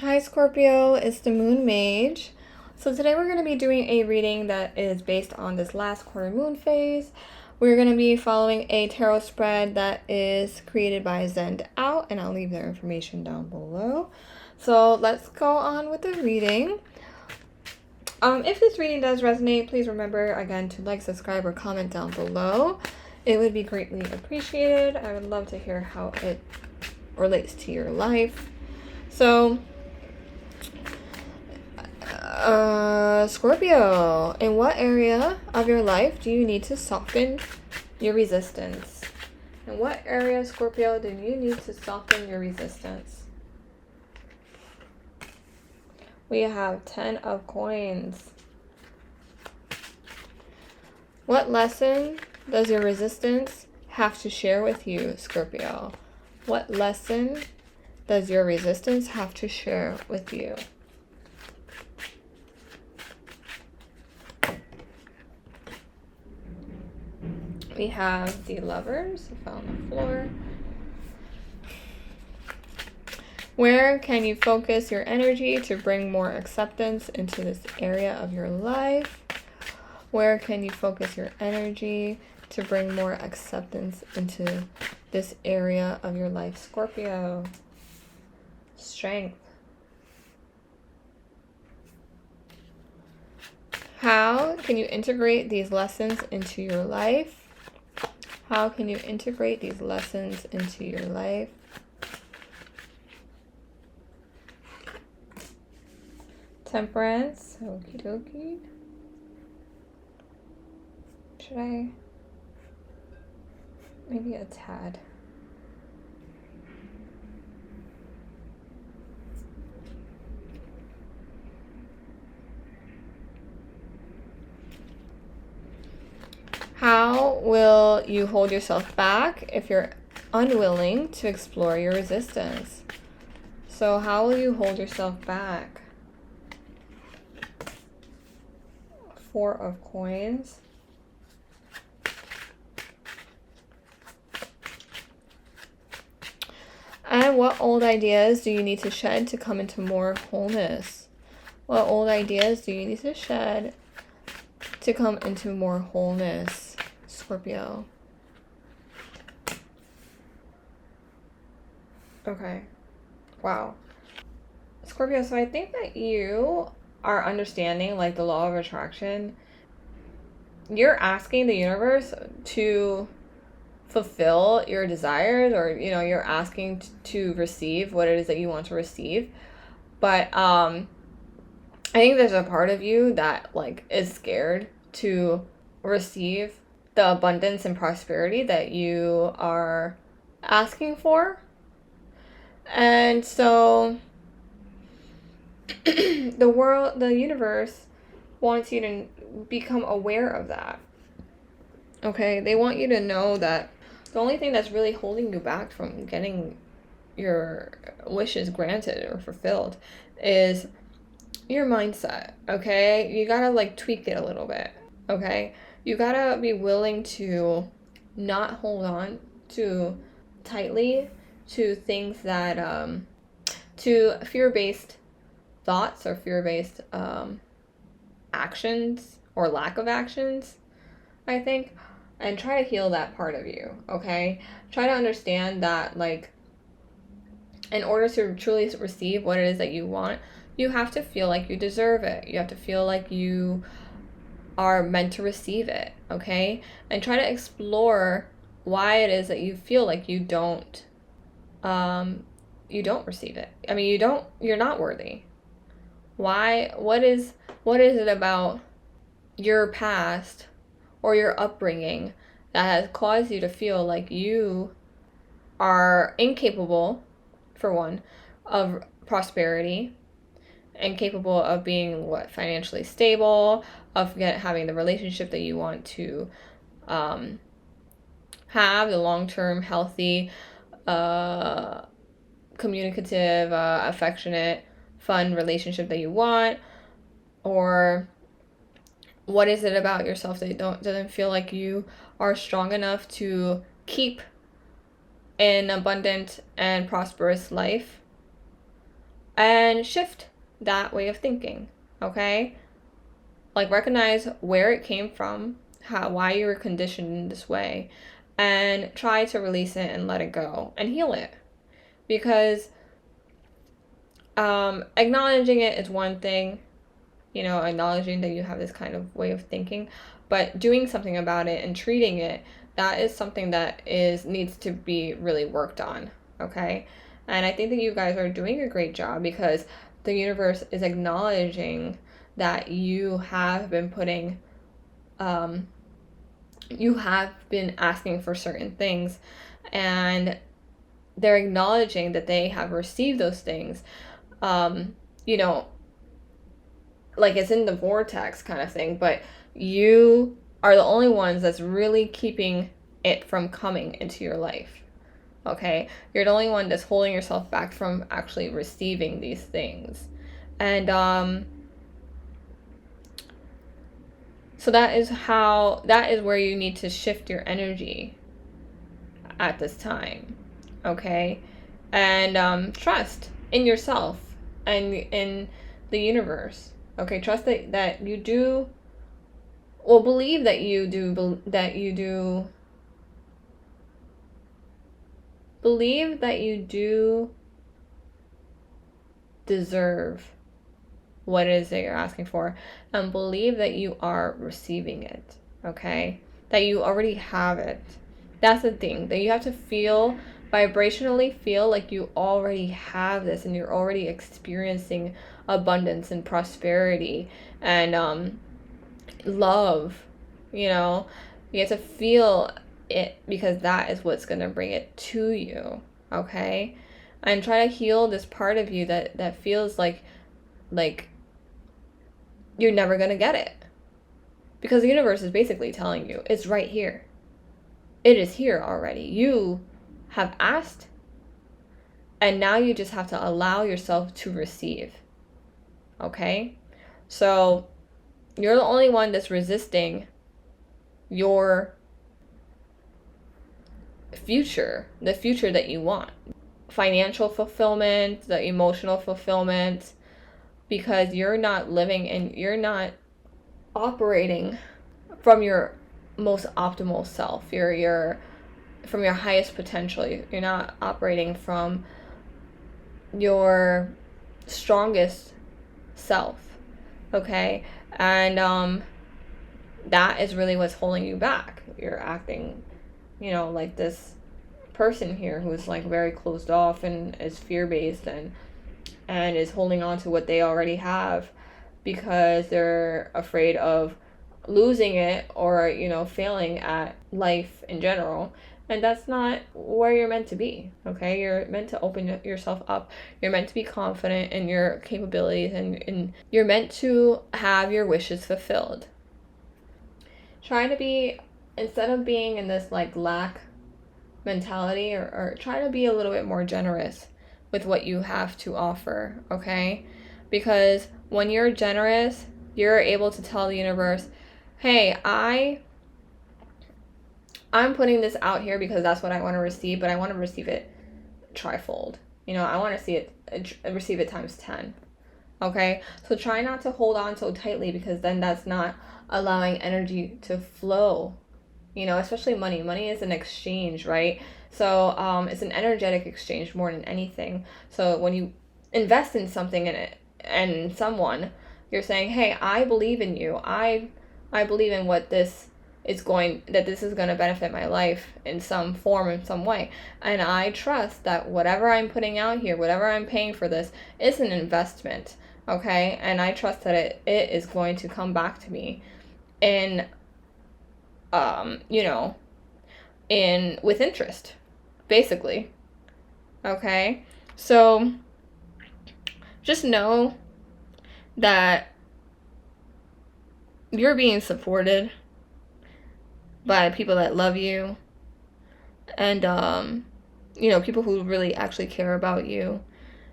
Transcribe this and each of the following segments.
Hi Scorpio, it's the Moon Mage. So today we're going to be doing a reading that is based on this last quarter moon phase. We're going to be following a tarot spread that is created by Zenned out, and I'll leave their information down below. So let's go on with the reading. If this reading does resonate, please remember again to like, subscribe, or comment down below. It would be greatly appreciated. I would love to hear how it relates to your life. So Scorpio, in what area of your life do you need to soften your resistance? In what area, Scorpio, do you need to soften your resistance? We have 10 of coins. What lesson does your resistance have to share with you, Scorpio? What lesson does your resistance have to share with you? We have the Lovers on the floor. Where can you focus your energy to bring more acceptance into this area of your life? Where can you focus your energy to bring more acceptance into this area of your life, Scorpio? Strength. How can you integrate these lessons into your life? How can you integrate these lessons into your life? Temperance. Okie dokie. Should I? Maybe a tad. How will you hold yourself back if you're unwilling to explore your resistance? So how will you hold yourself back? 4 of coins. And what old ideas do you need to shed to come into more wholeness? What old ideas do you need to shed to come into more wholeness, Scorpio? Okay. Wow. Scorpio, so I think that you are understanding like the law of attraction. You're asking the universe to fulfill your desires, or you're asking to receive what it is that you want to receive. But I think there's a part of you that like is scared to receive the abundance and prosperity that you are asking for. And so the universe wants you to become aware of that. Okay, they want you to know that the only thing that's really holding you back from getting your wishes granted or fulfilled is your mindset. Okay, you gotta like tweak it a little bit. Okay, you gotta be willing to not hold on too tightly to things that to fear-based thoughts or fear-based actions or lack of actions, I think, and try to heal that part of you. Okay, try to understand that like in order to truly receive what it is that you want, you have to feel like you deserve it. You have to feel like you are meant to receive it. Okay, and try to explore why it is that you feel like you don't receive it. I mean, you're not worthy. Why? What is it about your past or your upbringing that has caused you to feel like you are incapable, for one, of prosperity, incapable of being financially stable, of having the relationship that you want to have, the long-term healthy communicative, affectionate, fun relationship that you want? Or what is it about yourself that doesn't feel like you are strong enough to keep an abundant and prosperous life? and shift that way of thinking, okay? Like, recognize where it came from, why you were conditioned in this way, and try to release it and let it go and heal it. Because acknowledging it is one thing, acknowledging that you have this kind of way of thinking, but doing something about it and treating it, that is something that needs to be really worked on, okay? And I think that you guys are doing a great job, because the universe is acknowledging that you have been asking for certain things, and they're acknowledging that they have received those things. Like, it's in the vortex kind of thing, but you are the only ones that's really keeping it from coming into your life, okay? You're the only one that's holding yourself back from actually receiving these things. And so that is where you need to shift your energy at this time, okay? And trust in yourself and in the universe, okay? Trust that you do, well, believe that you do believe that you do deserve what it is that you're asking for, and believe that you are receiving it, okay? That you already have it. That's the thing, that you have to vibrationally feel like you already have this, and you're already experiencing abundance and prosperity and love, you have to feel it, because that is what's going to bring it to you, okay? And try to heal this part of you that feels like you're never going to get it, because the universe is basically telling you it's right here. It is here already. You have asked, and now you just have to allow yourself to receive, okay? So you're the only one that's resisting your future, the future that you want. Financial fulfillment, the emotional fulfillment, because you're not living and you're not operating from your most optimal self. You're from your highest potential. You're not operating from your strongest self, okay? And that is really what's holding you back. You're acting, like this person here who's like very closed off and is fear-based and is holding on to what they already have, because they're afraid of losing it or failing at life in general. And that's not where you're meant to be, okay? You're meant to open yourself up. You're meant to be confident in your capabilities, and you're meant to have your wishes fulfilled. Try to be, instead of being in this like lack mentality, or try to be a little bit more generous with what you have to offer, okay? Because when you're generous, you're able to tell the universe, hey, I'm putting this out here because that's what I want to receive, but I want to receive it trifold. I want to receive it times 10. Okay? So try not to hold on so tightly, because then that's not allowing energy to flow. Especially money. Money is an exchange, right? So it's an energetic exchange more than anything. So when you invest in something and someone, you're saying, hey, I believe in you. I believe in what this is going to benefit my life in some form, in some way. And I trust that whatever I'm putting out here, whatever I'm paying for this, is an investment, okay? And I trust that it is going to come back to me in, with interest, basically, okay? So just know that you're being supported by people that love you, and people who really actually care about you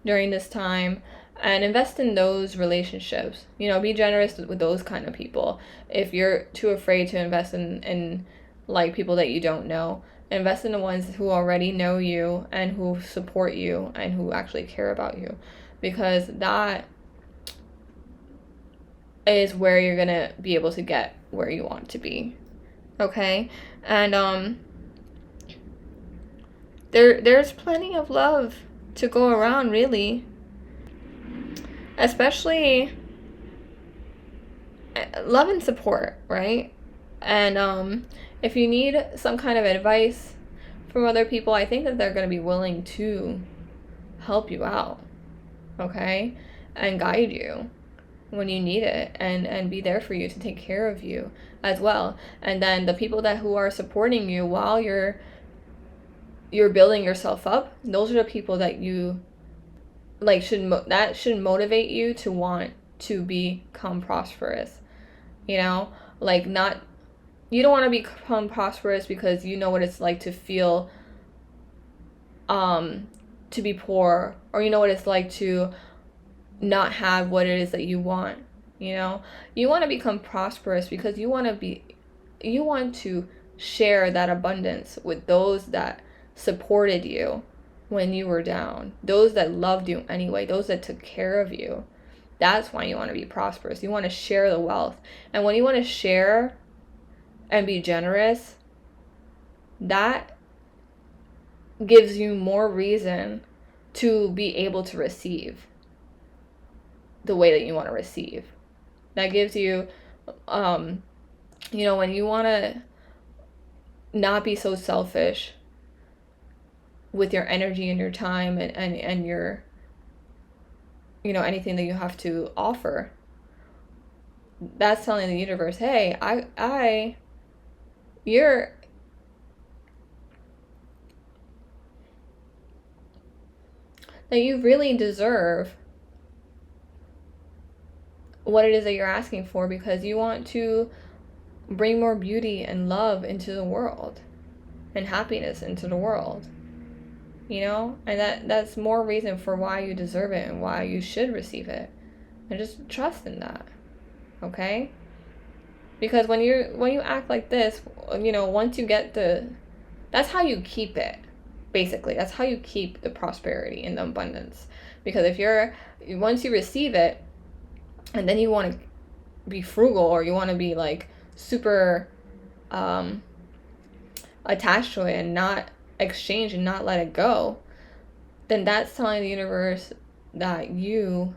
during this time, and invest in those relationships. Be generous with those kind of people. If you're too afraid to invest in like people that you don't know, invest in the ones who already know you and who support you and who actually care about you. because that is where you're gonna be able to get where you want to be. Okay? And there's plenty of love to go around, really. Especially love and support, right? And if you need some kind of advice from other people, I think that they're going to be willing to help you out, okay? And guide you when you need it, and be there for you to take care of you as well. And then the people who are supporting you while you're building yourself up, those are the people that you like should motivate you to want to become prosperous. You know, like, not, you don't want to become prosperous because you know what it's like to feel to be poor, or you know what it's like to not have what it is that you want. You know, you want to become prosperous because you want to share that abundance with those that supported you when you were down, those that loved you anyway, those that took care of you. That's why you want to be prosperous. You want to share the wealth. And when you want to share and be generous, that gives you more reason to be able to receive the way that you want to receive. That gives you, when you want to not be so selfish with your energy and your time and your, anything that you have to offer, that's telling the universe, hey, that you really deserve what it is that you're asking for, because you want to bring more beauty and love into the world and happiness into the world. And that's more reason for why you deserve it and why you should receive it. And just trust in that. Okay? Because when you act like this, once you get that's how you keep it. Basically, that's how you keep the prosperity and the abundance. Because once you receive it, and then you want to be frugal, or you want to be like super attached to it and not exchange and not let it go, then that's telling the universe that you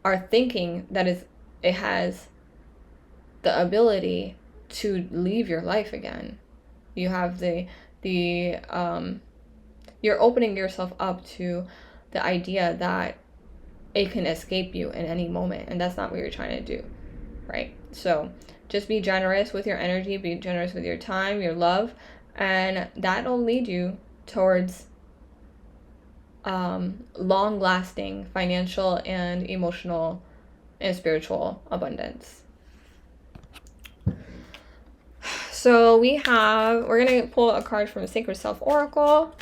are thinking that it has the ability to leave your life again. You have you're opening yourself up to the idea that it can escape you in any moment, and that's not what you're trying to do, right? So just be generous with your energy, be generous with your time, your love, and that'll lead you towards long-lasting financial and emotional and spiritual abundance. So we're going to pull a card from the Sacred Self Oracle.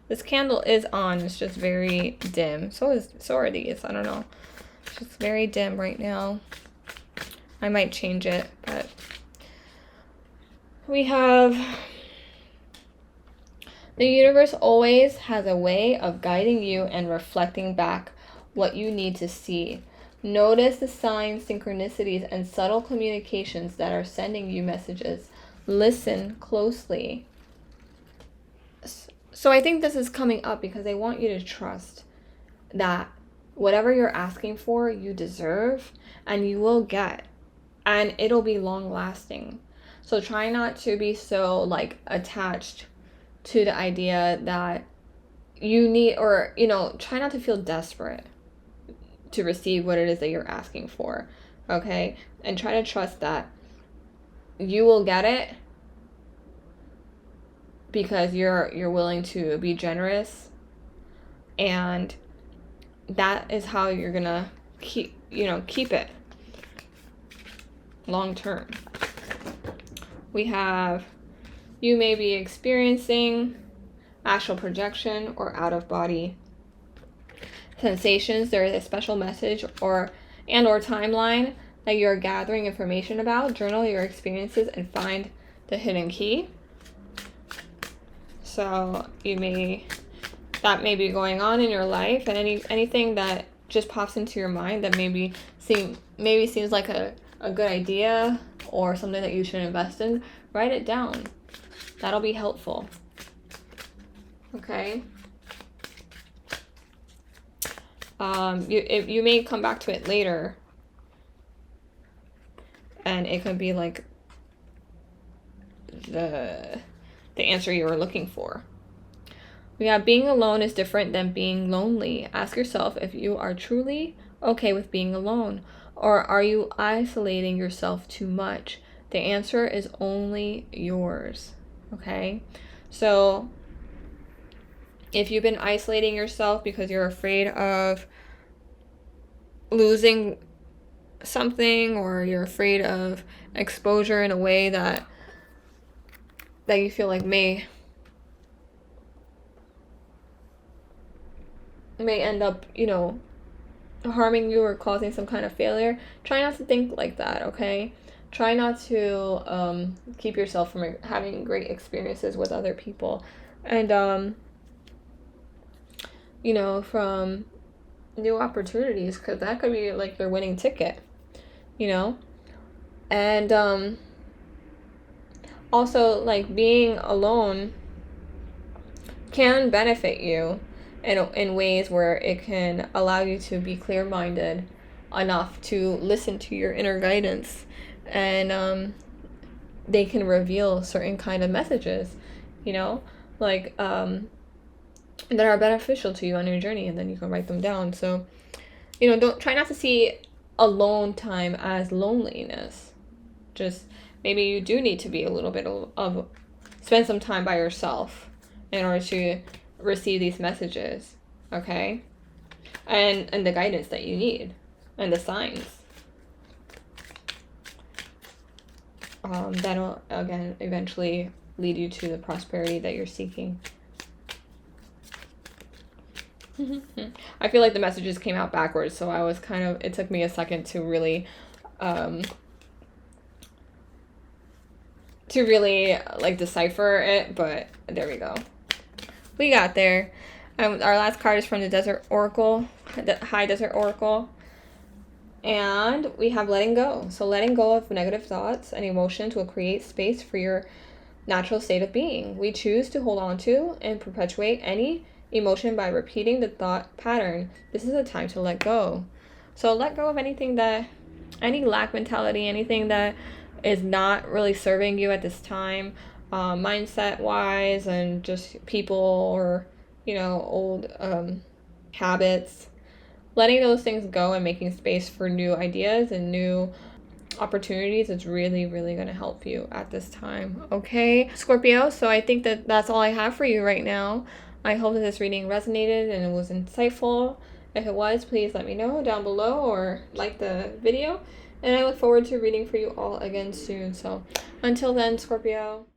This candle is on, it's just very dim. So are these, I don't know. It's just very dim right now. I might change it, but we have, the universe always has a way of guiding you and reflecting back what you need to see. Notice the signs, synchronicities, and subtle communications that are sending you messages. Listen closely. So I think this is coming up because they want you to trust that whatever you're asking for, you deserve and you will get. And it'll be long lasting. So try not to be so attached to the idea that you need, or, try not to feel desperate to receive what it is that you're asking for. Okay? And try to trust that you will get it because you're willing to be generous, and that is how you're gonna keep it long term. We have, you may be experiencing astral projection or out of body sensations. There is a special message or timeline that you're gathering information about. Journal your experiences and find the hidden key. So that may be going on in your life, and anything that just pops into your mind that maybe seems like a good idea or something that you should invest in, write it down. That'll be helpful. Okay. You may come back to it later, and it could be like the answer you were looking for. We have being alone is different than being lonely. Ask yourself if you are truly okay with being alone, or are you isolating yourself too much? The answer is only yours. Okay? So if you've been isolating yourself because you're afraid of losing something, or you're afraid of exposure in a way that you feel like may end up, harming you or causing some kind of failure, try not to think like that, okay? Try not to keep yourself from having great experiences with other people, and from new opportunities, because that could be like your winning ticket, and also, like, being alone can benefit you in ways where it can allow you to be clear-minded enough to listen to your inner guidance, and they can reveal certain kind of messages, like that are beneficial to you on your journey, and then you can write them down. So don't try not to see alone time as loneliness. Just maybe you do need to be a little bit of spend some time by yourself in order to receive these messages, okay? And the guidance that you need, and the signs. That'll, again, eventually lead you to the prosperity that you're seeking. I feel like the messages came out backwards, so I was it took me a second to really like decipher it, but there we go. We got there. Our last card is from the Desert Oracle, the High Desert Oracle. And we have letting go. So letting go of negative thoughts and emotions will create space for your natural state of being. We choose to hold on to and perpetuate any emotion by repeating the thought pattern. This is a time to let go. So let go of any lack mentality, anything that is not really serving you at this time, mindset wise, and just people or old habits. Letting those things go and making space for new ideas and new opportunities is really, really going to help you at this time. Okay, Scorpio, so I think that's all I have for you right now. I hope that this reading resonated and it was insightful. If it was, please let me know down below or like the video. And I look forward to reading for you all again soon. So until then, Scorpio.